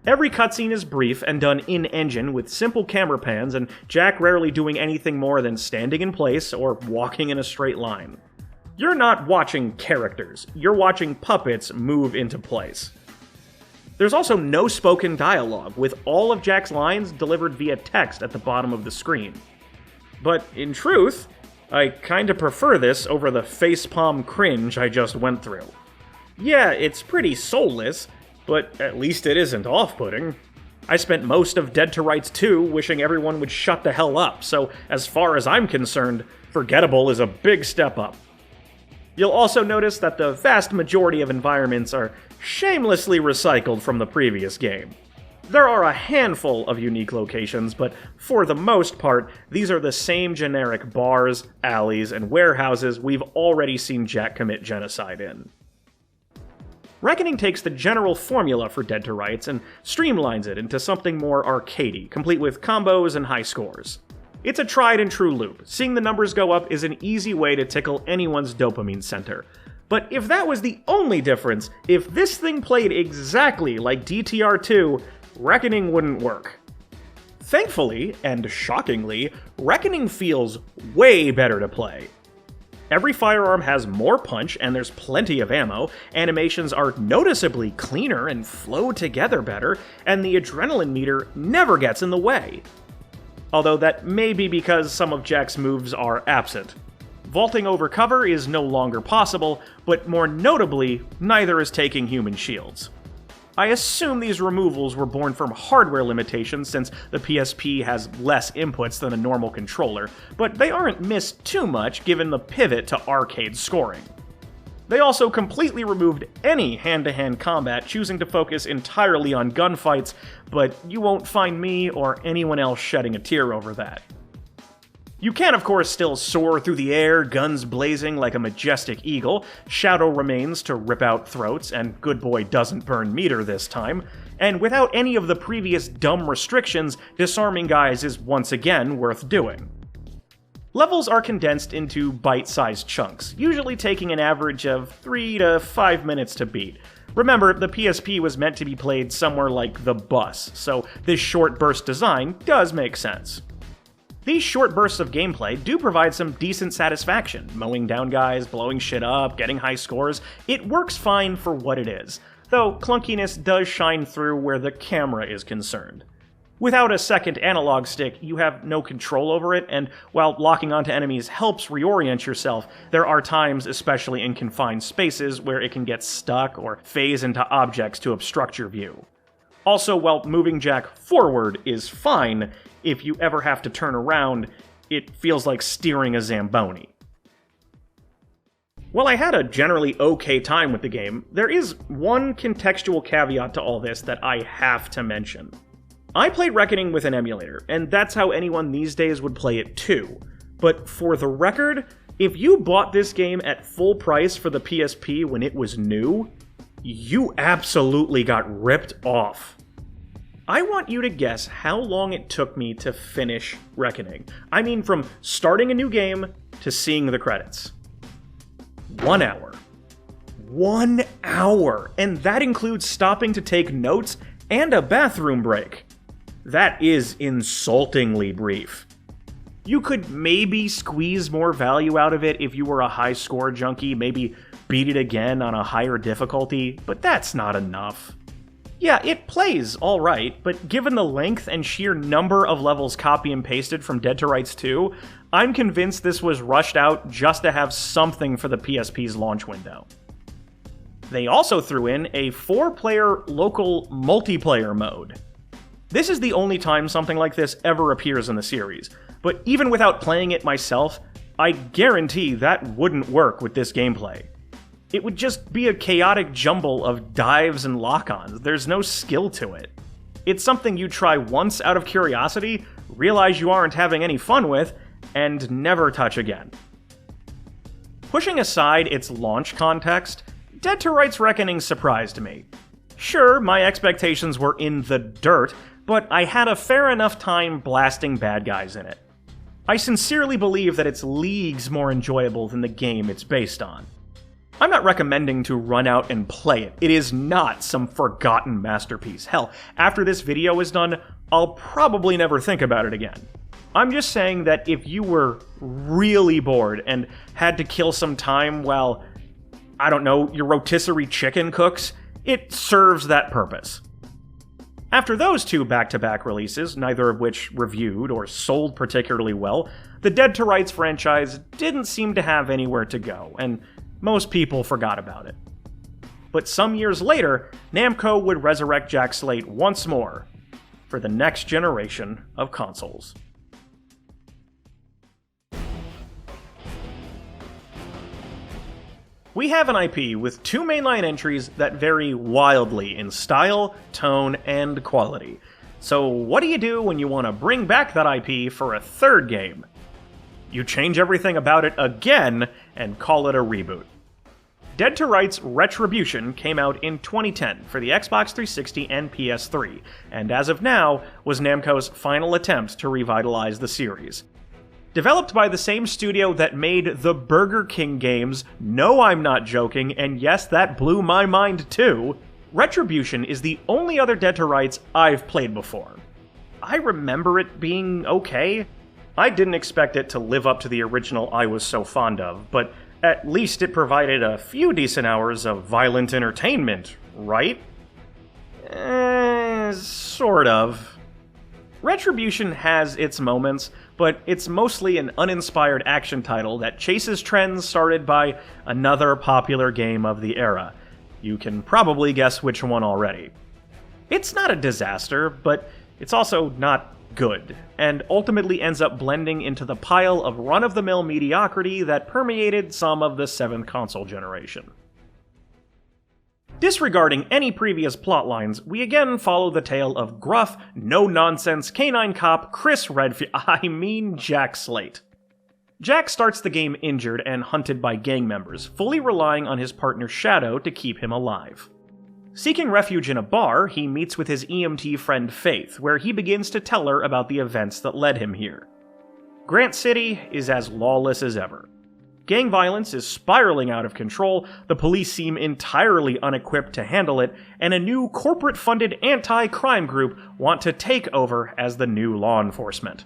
Every cutscene is brief and done in-engine with simple camera pans and Jack rarely doing anything more than standing in place or walking in a straight line. You're not watching characters, you're watching puppets move into place. There's also no spoken dialogue, with all of Jack's lines delivered via text at the bottom of the screen. But in truth, I kinda prefer this over the facepalm cringe I just went through. Yeah, it's pretty soulless, but at least it isn't off-putting. I spent most of Dead to Rights 2 wishing everyone would shut the hell up, so as far as I'm concerned, Forgettable is a big step up. You'll also notice that the vast majority of environments are shamelessly recycled from the previous game. There are a handful of unique locations, but for the most part, these are the same generic bars, alleys, and warehouses we've already seen Jack commit genocide in. Reckoning takes the general formula for Dead to Rights and streamlines it into something more arcadey, complete with combos and high scores. It's a tried and true loop. Seeing the numbers go up is an easy way to tickle anyone's dopamine center. But if that was the only difference, if this thing played exactly like DTR2, Reckoning wouldn't work. Thankfully, and shockingly, Reckoning feels way better to play. Every firearm has more punch and there's plenty of ammo, animations are noticeably cleaner and flow together better, and the adrenaline meter never gets in the way. Although that may be because some of Jack's moves are absent. Vaulting over cover is no longer possible, but more notably, neither is taking human shields. I assume these removals were born from hardware limitations since the PSP has less inputs than a normal controller, but they aren't missed too much given the pivot to arcade scoring. They also completely removed any hand-to-hand combat, choosing to focus entirely on gunfights, but you won't find me or anyone else shedding a tear over that. You can, of course, still soar through the air, guns blazing like a majestic eagle, shadow remains to rip out throats, and good boy doesn't burn meter this time, and without any of the previous dumb restrictions, disarming guys is once again worth doing. Levels are condensed into bite-sized chunks, usually taking an average of 3 to 5 minutes to beat. Remember, the PSP was meant to be played somewhere like the bus, so this short burst design does make sense. These short bursts of gameplay do provide some decent satisfaction, mowing down guys, blowing shit up, getting high scores. It works fine for what it is, though clunkiness does shine through where the camera is concerned. Without a second analog stick, you have no control over it, and while locking onto enemies helps reorient yourself, there are times, especially in confined spaces, where it can get stuck or phase into objects to obstruct your view. Also, while moving Jack forward is fine, if you ever have to turn around, it feels like steering a Zamboni. While I had a generally okay time with the game, there is one contextual caveat to all this that I have to mention. I played Reckoning with an emulator, and that's how anyone these days would play it too. But for the record, if you bought this game at full price for the PSP when it was new, you absolutely got ripped off. I want you to guess how long it took me to finish Reckoning. I mean, from starting a new game to seeing the credits. 1 hour. 1 hour! And that includes stopping to take notes and a bathroom break. That is insultingly brief. You could maybe squeeze more value out of it if you were a high score junkie, maybe beat it again on a higher difficulty, but that's not enough. Yeah, it plays alright, but given the length and sheer number of levels copy and pasted from Dead to Rights 2, I'm convinced this was rushed out just to have something for the PSP's launch window. They also threw in a 4-player local multiplayer mode. This is the only time something like this ever appears in the series, but even without playing it myself, I guarantee that wouldn't work with this gameplay. It would just be a chaotic jumble of dives and lock-ons. There's no skill to it. It's something you try once out of curiosity, realize you aren't having any fun with, and never touch again. Pushing aside its launch context, Dead to Rights Reckoning surprised me. Sure, my expectations were in the dirt, but I had a fair enough time blasting bad guys in it. I sincerely believe that it's leagues more enjoyable than the game it's based on. I'm not recommending to run out and play it. It is not some forgotten masterpiece. Hell, after this video is done, I'll probably never think about it again. I'm just saying that if you were really bored and had to kill some time while, I don't know, your rotisserie chicken cooks, it serves that purpose. After those two back-to-back releases, neither of which reviewed or sold particularly well, the Dead to Rights franchise didn't seem to have anywhere to go, and most people forgot about it. But some years later, Namco would resurrect Jack Slate once more for the next generation of consoles. We have an IP with 2 mainline entries that vary wildly in style, tone, and quality. So what do you do when you want to bring back that IP for a third game? You change everything about it again and call it a reboot. Dead to Rights Retribution came out in 2010 for the Xbox 360 and PS3, and as of now, was Namco's final attempt to revitalize the series. Developed by the same studio that made the Burger King games, no, I'm not joking, and yes, that blew my mind too, Retribution is the only other Dead to Rights I've played before. I remember it being okay. I didn't expect it to live up to the original I was so fond of, but at least it provided a few decent hours of violent entertainment, right? Sort of. Retribution has its moments, but it's mostly an uninspired action title that chases trends started by another popular game of the era. You can probably guess which one already. It's not a disaster, but it's also not good, and ultimately ends up blending into the pile of run-of-the-mill mediocrity that permeated some of the 7th console generation. Disregarding any previous plotlines, we again follow the tale of gruff, no-nonsense canine cop Chris Jack Slate. Jack starts the game injured and hunted by gang members, fully relying on his partner Shadow to keep him alive. Seeking refuge in a bar, he meets with his EMT friend Faith, where he begins to tell her about the events that led him here. Grant City is as lawless as ever. Gang violence is spiraling out of control, the police seem entirely unequipped to handle it, and a new corporate-funded anti-crime group want to take over as the new law enforcement.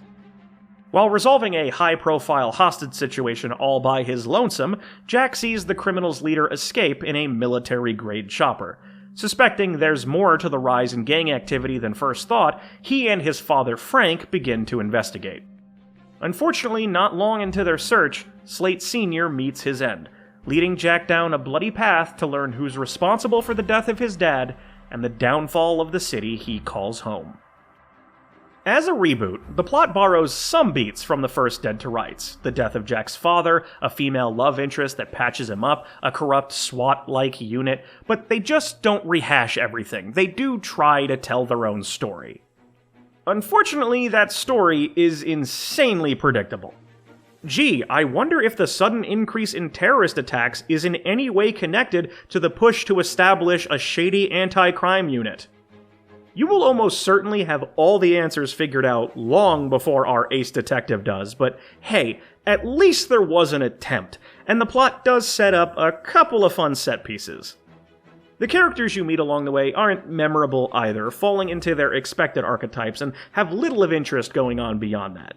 While resolving a high-profile hostage situation all by his lonesome, Jack sees the criminals' leader escape in a military-grade chopper. Suspecting there's more to the rise in gang activity than first thought, he and his father Frank begin to investigate. Unfortunately, not long into their search, Slate Sr. meets his end, leading Jack down a bloody path to learn who's responsible for the death of his dad and the downfall of the city he calls home. As a reboot, the plot borrows some beats from the first Dead to Rights: the death of Jack's father, a female love interest that patches him up, a corrupt SWAT-like unit, but they just don't rehash everything. They do try to tell their own story. Unfortunately, that story is insanely predictable. Gee, I wonder if the sudden increase in terrorist attacks is in any way connected to the push to establish a shady anti-crime unit. You will almost certainly have all the answers figured out long before our ace detective does, but hey, at least there was an attempt, and the plot does set up a couple of fun set pieces. The characters you meet along the way aren't memorable either, falling into their expected archetypes and have little of interest going on beyond that.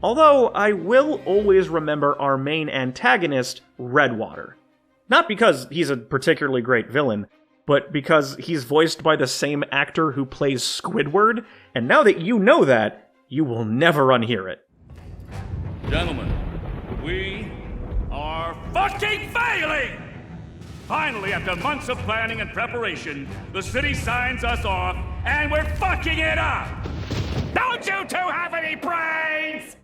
Although, I will always remember our main antagonist, Redwater. Not because he's a particularly great villain, but because he's voiced by the same actor who plays Squidward, and now that you know that, you will never unhear it. Gentlemen, we are fucking failing! Finally, after months of planning and preparation, the city signs us off, and we're fucking it up! Don't you two have any brains?!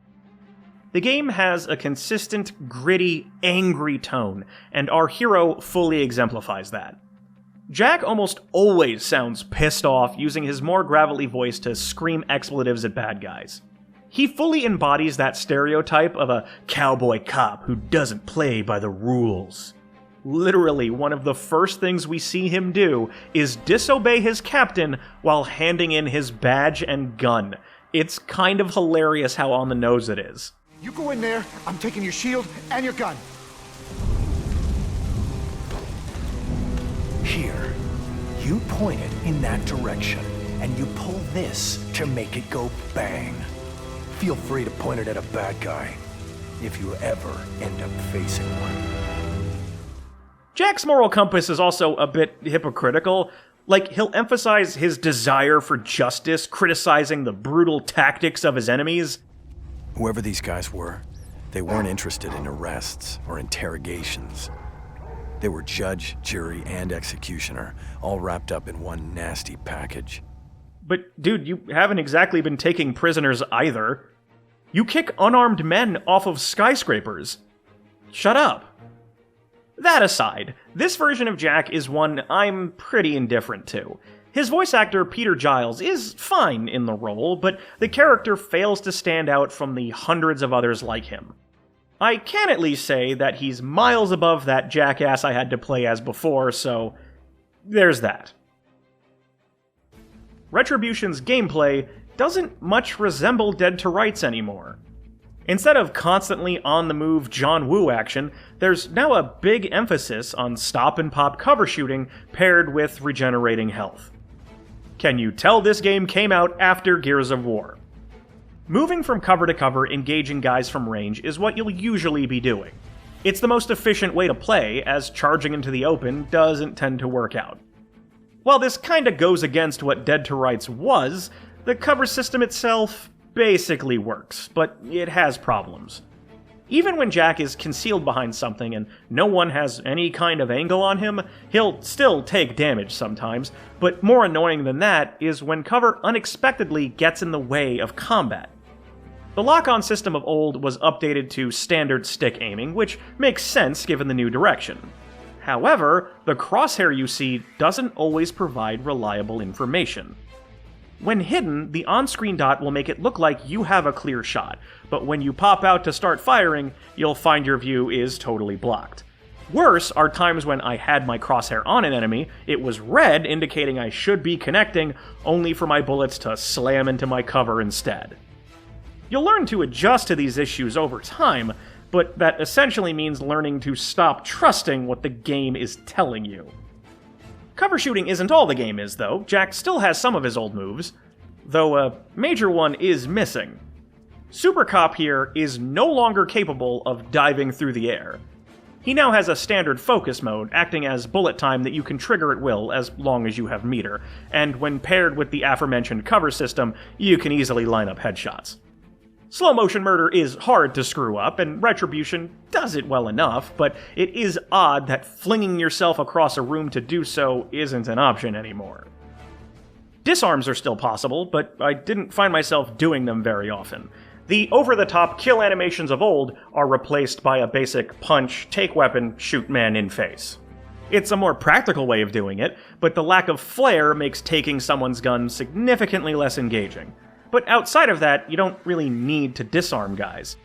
The game has a consistent, gritty, angry tone, and our hero fully exemplifies that. Jack almost always sounds pissed off, using his more gravelly voice to scream expletives at bad guys. He fully embodies that stereotype of a cowboy cop who doesn't play by the rules. Literally, one of the first things we see him do is disobey his captain while handing in his badge and gun. It's kind of hilarious how on the nose it is. You go in there, I'm taking your shield and your gun. Here, you point it in that direction, and you pull this to make it go bang. Feel free to point it at a bad guy, if you ever end up facing one. Jack's moral compass is also a bit hypocritical. Like, he'll emphasize his desire for justice, criticizing the brutal tactics of his enemies. Whoever these guys were, they weren't interested in arrests or interrogations. They were judge, jury, and executioner, all wrapped up in one nasty package. But, dude, you haven't exactly been taking prisoners either. You kick unarmed men off of skyscrapers. Shut up. That aside, this version of Jack is one I'm pretty indifferent to. His voice actor, Peter Giles, is fine in the role, but the character fails to stand out from the hundreds of others like him. I can at least say that he's miles above that jackass I had to play as before, so there's that. Retribution's gameplay doesn't much resemble Dead to Rights anymore. Instead of constantly on-the-move John Woo action, there's now a big emphasis on stop-and-pop cover shooting paired with regenerating health. Can you tell this game came out after Gears of War? Moving from cover to cover, engaging guys from range is what you'll usually be doing. It's the most efficient way to play, as charging into the open doesn't tend to work out. While this kinda goes against what Dead to Rights was, the cover system itself basically works, but it has problems. Even when Jack is concealed behind something and no one has any kind of angle on him, he'll still take damage sometimes, but more annoying than that is when cover unexpectedly gets in the way of combat. The lock-on system of old was updated to standard stick aiming, which makes sense given the new direction. However, the crosshair you see doesn't always provide reliable information. When hidden, the on-screen dot will make it look like you have a clear shot, but when you pop out to start firing, you'll find your view is totally blocked. Worse are times when I had my crosshair on an enemy, it was red indicating I should be connecting, only for my bullets to slam into my cover instead. You'll learn to adjust to these issues over time, but that essentially means learning to stop trusting what the game is telling you. Cover shooting isn't all the game is, though. Jack still has some of his old moves, though a major one is missing. Super Cop here is no longer capable of diving through the air. He now has a standard focus mode, acting as bullet time that you can trigger at will as long as you have meter, and when paired with the aforementioned cover system, you can easily line up headshots. Slow motion murder is hard to screw up, and Retribution does it well enough, but it is odd that flinging yourself across a room to do so isn't an option anymore. Disarms are still possible, but I didn't find myself doing them very often. The over-the-top kill animations of old are replaced by a basic punch, take weapon, shoot man in face. It's a more practical way of doing it, but the lack of flair makes taking someone's gun significantly less engaging. But outside of that, you don't really need to disarm guys.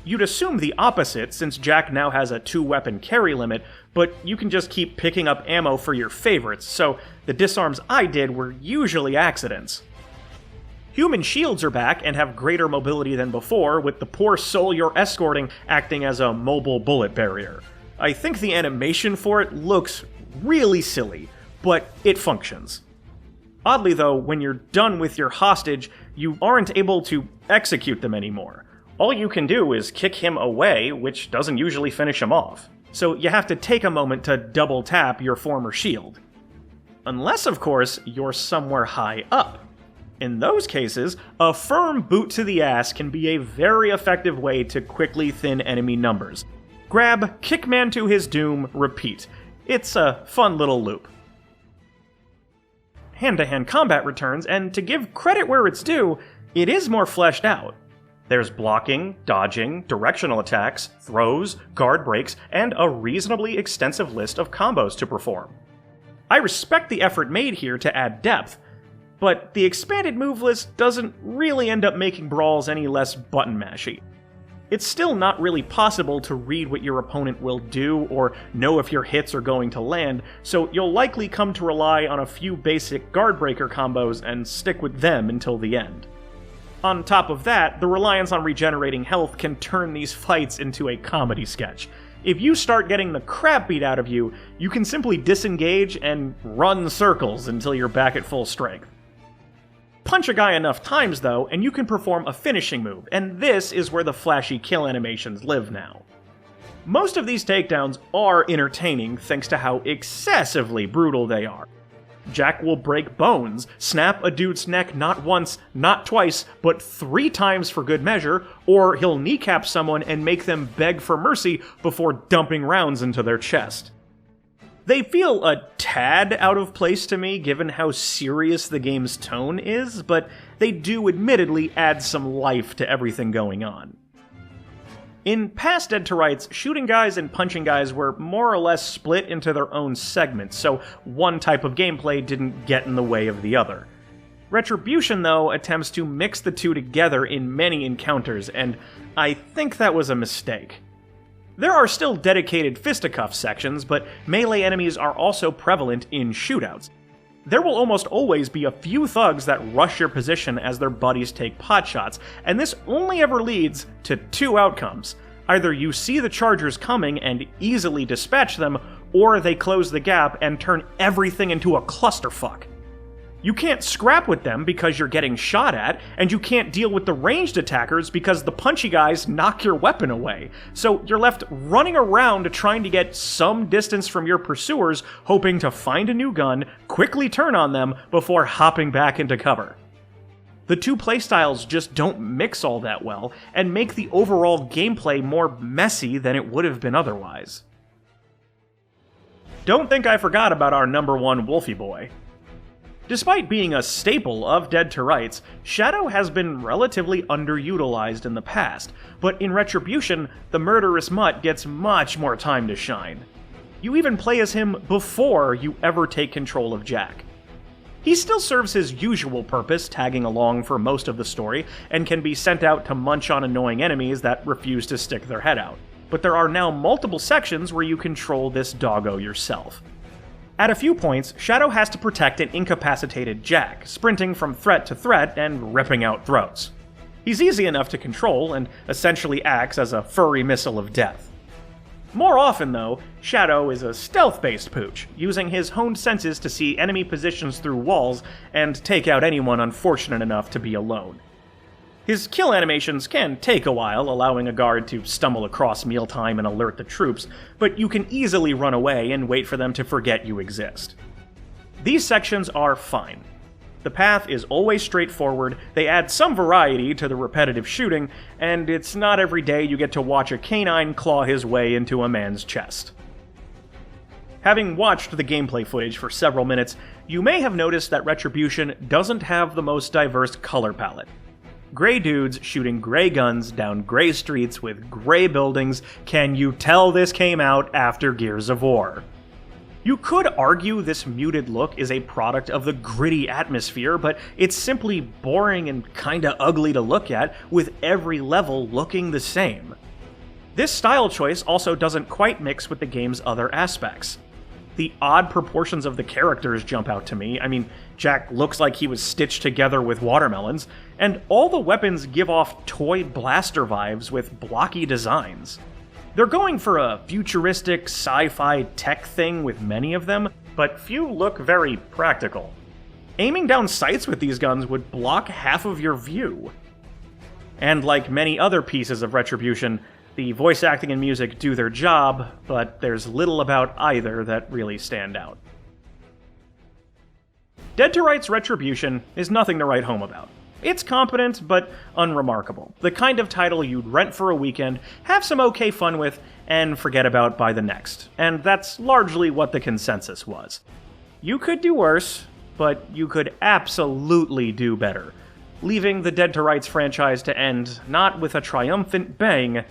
You'd assume the opposite, since Jack now has a 2-weapon carry limit, but you can just keep picking up ammo for your favorites, so the disarms I did were usually accidents. Human shields are back and have greater mobility than before, with the poor soul you're escorting acting as a mobile bullet barrier. I think the animation for it looks really silly, but it functions. Oddly though, when you're done with your hostage, you aren't able to execute them anymore. All you can do is kick him away, which doesn't usually finish him off. So you have to take a moment to double tap your former shield. Unless, of course, you're somewhere high up. In those cases, a firm boot to the ass can be a very effective way to quickly thin enemy numbers. Grab, kick man to his doom, repeat. It's a fun little loop. Hand-to-hand combat returns, and to give credit where it's due, it is more fleshed out. There's blocking, dodging, directional attacks, throws, guard breaks, and a reasonably extensive list of combos to perform. I respect the effort made here to add depth, but the expanded move list doesn't really end up making brawls any less button-mashy. It's still not really possible to read what your opponent will do or know if your hits are going to land, so you'll likely come to rely on a few basic guard breaker combos and stick with them until the end. On top of that, the reliance on regenerating health can turn these fights into a comedy sketch. If you start getting the crap beat out of you, you can simply disengage and run circles until you're back at full strength. Punch a guy enough times though, and you can perform a finishing move, and this is where the flashy kill animations live now. Most of these takedowns are entertaining thanks to how excessively brutal they are. Jack will break bones, snap a dude's neck not once, not twice, but 3 times for good measure, or he'll kneecap someone and make them beg for mercy before dumping rounds into their chest. They feel a tad out of place to me given how serious the game's tone is, but they do admittedly add some life to everything going on. In past Dead to Rights, shooting guys and punching guys were more or less split into their own segments, so one type of gameplay didn't get in the way of the other. Retribution, though, attempts to mix the two together in many encounters, and I think that was a mistake. There are still dedicated fisticuff sections, but melee enemies are also prevalent in shootouts. There will almost always be a few thugs that rush your position as their buddies take potshots, and this only ever leads to 2 outcomes. Either you see the chargers coming and easily dispatch them, or they close the gap and turn everything into a clusterfuck. You can't scrap with them because you're getting shot at, and you can't deal with the ranged attackers because the punchy guys knock your weapon away. So you're left running around trying to get some distance from your pursuers, hoping to find a new gun, quickly turn on them, before hopping back into cover. The two playstyles just don't mix all that well, and make the overall gameplay more messy than it would have been otherwise. Don't think I forgot about our number 1 Wolfie boy. Despite being a staple of Dead to Rights, Shadow has been relatively underutilized in the past, but in Retribution, the murderous mutt gets much more time to shine. You even play as him before you ever take control of Jack. He still serves his usual purpose, tagging along for most of the story, and can be sent out to munch on annoying enemies that refuse to stick their head out. But there are now multiple sections where you control this doggo yourself. At a few points, Shadow has to protect an incapacitated Jack, sprinting from threat to threat and ripping out throats. He's easy enough to control and essentially acts as a furry missile of death. More often, though, Shadow is a stealth-based pooch, using his honed senses to see enemy positions through walls and take out anyone unfortunate enough to be alone. His kill animations can take a while, allowing a guard to stumble across mealtime and alert the troops, but you can easily run away and wait for them to forget you exist. These sections are fine. The path is always straightforward, they add some variety to the repetitive shooting, and it's not every day you get to watch a canine claw his way into a man's chest. Having watched the gameplay footage for several minutes, you may have noticed that Retribution doesn't have the most diverse color palette. Gray dudes shooting gray guns down gray streets with gray buildings. Can you tell this came out after Gears of War? You could argue this muted look is a product of the gritty atmosphere, but it's simply boring and kinda ugly to look at, with every level looking the same. This style choice also doesn't quite mix with the game's other aspects. The odd proportions of the characters jump out to me. I mean, Jack looks like he was stitched together with watermelons, and all the weapons give off toy blaster vibes with blocky designs. They're going for a futuristic sci-fi tech thing with many of them, but few look very practical. Aiming down sights with these guns would block half of your view. And like many other pieces of Retribution, the voice acting and music do their job, but there's little about either that really stand out. Dead to Rights Retribution is nothing to write home about. It's competent, but unremarkable. The kind of title you'd rent for a weekend, have some okay fun with, and forget about by the next. And that's largely what the consensus was. You could do worse, but you could absolutely do better, leaving the Dead to Rights franchise to end not with a triumphant bang,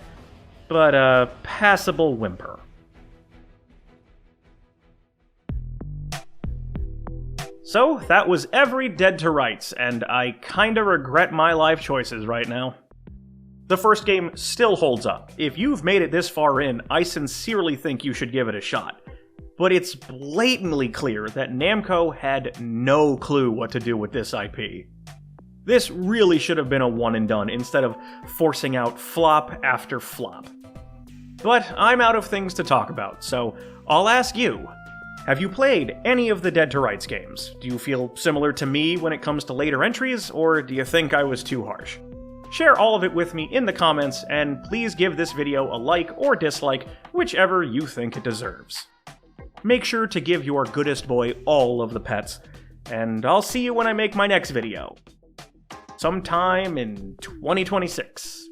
but a passable whimper. So, that was every Dead to Rights, and I kinda regret my life choices right now. The first game still holds up. If you've made it this far in, I sincerely think you should give it a shot. But it's blatantly clear that Namco had no clue what to do with this IP. This really should have been a one and done instead of forcing out flop after flop. But I'm out of things to talk about, so I'll ask you. Have you played any of the Dead to Rights games? Do you feel similar to me when it comes to later entries, or do you think I was too harsh? Share all of it with me in the comments, and please give this video a like or dislike, whichever you think it deserves. Make sure to give your goodest boy all of the pets, and I'll see you when I make my next video. Sometime in 2026.